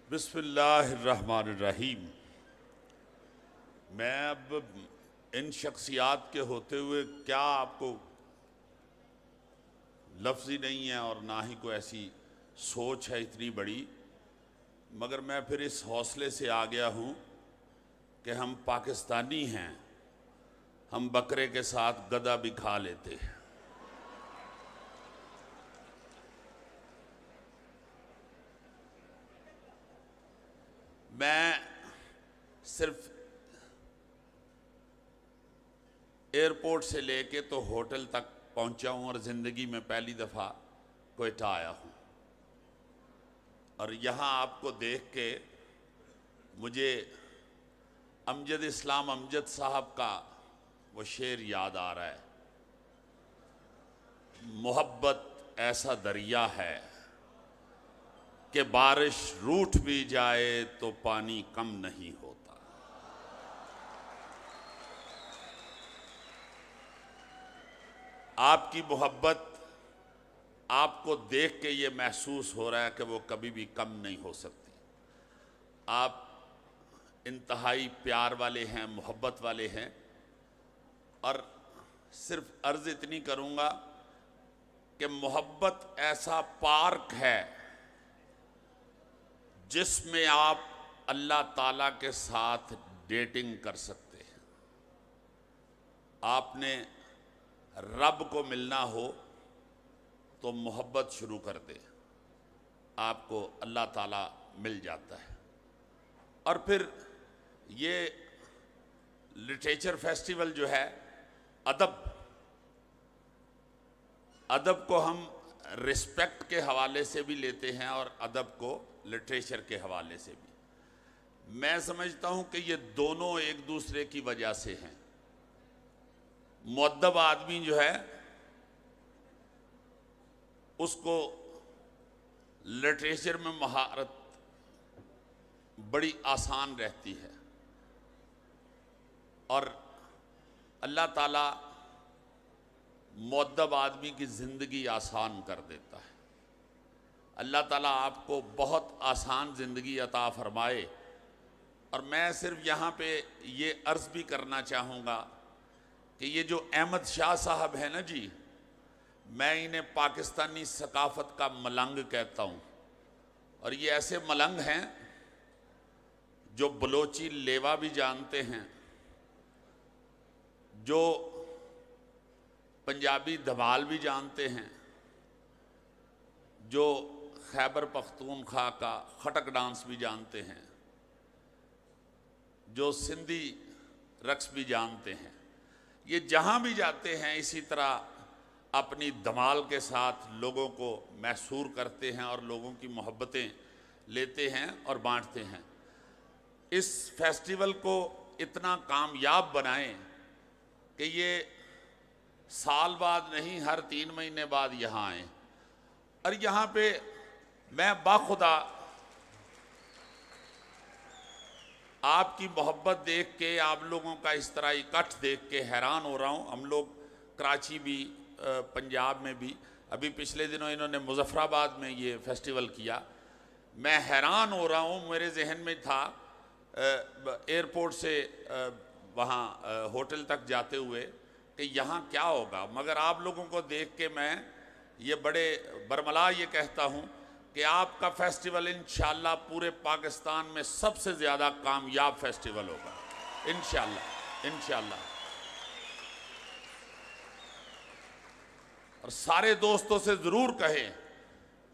بسم اللہ الرحمن الرحیم۔ میں اب ان شخصیات کے ہوتے ہوئے کیا آپ کو لفظ ہی نہیں ہے اور نہ ہی کوئی ایسی سوچ ہے اتنی بڑی، مگر میں پھر اس حوصلے سے آ گیا ہوں کہ ہم پاکستانی ہیں، ہم بکرے کے ساتھ گدا بھی کھا لیتے ہیں۔ میں صرف ایئرپورٹ سے لے کے تو ہوٹل تک پہنچا ہوں اور زندگی میں پہلی دفعہ کوئٹہ آیا ہوں، اور یہاں آپ کو دیکھ کے مجھے امجد اسلام امجد صاحب کا وہ شعر یاد آ رہا ہے، محبت ایسا دریا ہے کہ بارش روٹھ بھی جائے تو پانی کم نہیں ہوتا۔ آپ کی محبت آپ کو دیکھ کے یہ محسوس ہو رہا ہے کہ وہ کبھی بھی کم نہیں ہو سکتی۔ آپ انتہائی پیار والے ہیں، محبت والے ہیں، اور صرف عرض اتنی کروں گا کہ محبت ایسا پارک ہے جس میں آپ اللہ تعالیٰ کے ساتھ ڈیٹنگ کر سکتے ہیں۔ آپ نے رب کو ملنا ہو تو محبت شروع کر دے، آپ کو اللہ تعالیٰ مل جاتا ہے۔ اور پھر یہ لٹریچر فیسٹیول جو ہے، ادب کو ہم رسپیکٹ کے حوالے سے بھی لیتے ہیں اور ادب کو لٹریچر کے حوالے سے بھی۔ میں سمجھتا ہوں کہ یہ دونوں ایک دوسرے کی وجہ سے ہیں۔ مؤدب آدمی جو ہے اس کو لٹریچر میں مہارت بڑی آسان رہتی ہے، اور اللہ تعالیٰ مؤدب آدمی کی زندگی آسان کر دیتا ہے۔ اللہ تعالیٰ آپ کو بہت آسان زندگی عطا فرمائے۔ اور میں صرف یہاں پہ یہ عرض بھی کرنا چاہوں گا کہ یہ جو احمد شاہ صاحب ہیں نا جی، میں انہیں پاکستانی ثقافت کا ملنگ کہتا ہوں، اور یہ ایسے ملنگ ہیں جو بلوچی لیوا بھی جانتے ہیں، جو پنجابی دھمال بھی جانتے ہیں، جو خیبر پختونخوا کا خٹک ڈانس بھی جانتے ہیں، جو سندھی رقص بھی جانتے ہیں۔ یہ جہاں بھی جاتے ہیں اسی طرح اپنی دھمال کے ساتھ لوگوں کو محصور کرتے ہیں اور لوگوں کی محبتیں لیتے ہیں اور بانٹتے ہیں۔ اس فیسٹیول کو اتنا کامیاب بنائیں کہ یہ سال بعد نہیں، ہر 3 مہینے بعد یہاں آئیں، اور یہاں پہ میں باخدا آپ کی محبت دیکھ کے، آپ لوگوں کا اس طرح اکٹھ دیکھ کے حیران ہو رہا ہوں۔ ہم لوگ کراچی بھی، پنجاب میں بھی، ابھی پچھلے دنوں انہوں نے مظفر آباد میں یہ فیسٹیول کیا۔ میں حیران ہو رہا ہوں، میرے ذہن میں تھا ایئرپورٹ سے وہاں ہوٹل تک جاتے ہوئے کہ یہاں کیا ہوگا، مگر آپ لوگوں کو دیکھ کے میں یہ بڑے برملا یہ کہتا ہوں کہ آپ کا فیسٹیول انشاءاللہ پورے پاکستان میں سب سے زیادہ کامیاب فیسٹیول ہوگا، انشاءاللہ۔ اور سارے دوستوں سے ضرور کہیں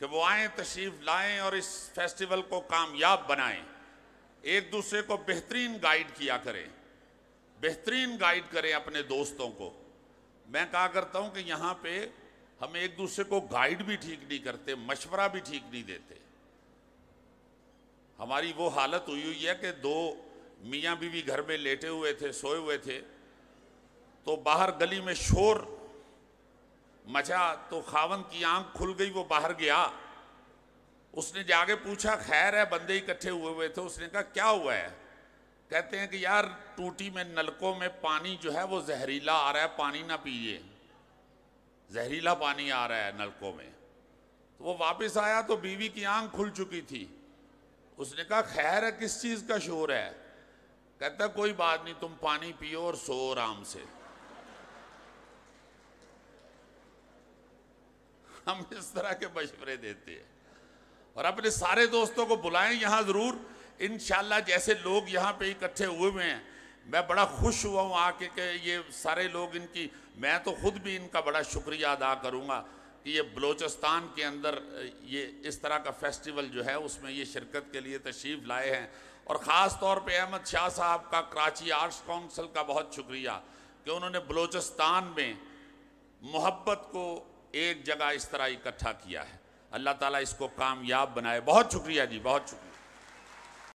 کہ وہ آئیں، تشریف لائیں اور اس فیسٹیول کو کامیاب بنائیں۔ ایک دوسرے کو بہترین گائیڈ کیا کریں، بہترین گائیڈ کریں اپنے دوستوں کو۔ میں کہا کرتا ہوں کہ یہاں پہ ہم ایک دوسرے کو گائیڈ بھی ٹھیک نہیں کرتے، مشورہ بھی ٹھیک نہیں دیتے۔ ہماری وہ حالت ہوئی ہے کہ 2 میاں بیوی گھر میں لیٹے ہوئے تھے، سوئے ہوئے تھے، تو باہر گلی میں شور مچا تو خاوند کی آنکھ کھل گئی، وہ باہر گیا، اس نے جا کے پوچھا خیر ہے، بندے اکٹھے ہوئے تھے، اس نے کہا کیا ہوا ہے؟ کہتے ہیں کہ یار ٹوٹی میں نلکوں میں پانی جو ہے وہ زہریلا آ رہا ہے، پانی نہ پیئے، زہریلا پانی آ رہا ہے نلکوں میں۔ تو وہ واپس آیا تو بیوی کی آنکھ کھل چکی تھی، اس نے کہا خیر ہے کس چیز کا شور ہے؟ کہتا کوئی بات نہیں، تم پانی پیو اور سو آرام سے۔ ہم اس طرح کے مشورے دیتے ہیں، اور اپنے سارے دوستوں کو بلائیں یہاں ضرور انشاءاللہ۔ جیسے لوگ یہاں پہ اکٹھے ہوئے ہیں، میں بڑا خوش ہوا ہوں آ کے کہ یہ سارے لوگ ان کی، میں تو خود بھی ان کا بڑا شکریہ ادا کروں گا کہ یہ بلوچستان کے اندر یہ اس طرح کا فیسٹیول جو ہے اس میں یہ شرکت کے لیے تشریف لائے ہیں۔ اور خاص طور پہ احمد شاہ صاحب کا، کراچی آرٹس کونسل کا بہت شکریہ کہ انہوں نے بلوچستان میں محبت کو ایک جگہ اس طرح اکٹھا کیا ہے۔ اللہ تعالیٰ اس کو کامیاب بنائے۔ بہت شکریہ جی، بہت شکریہ۔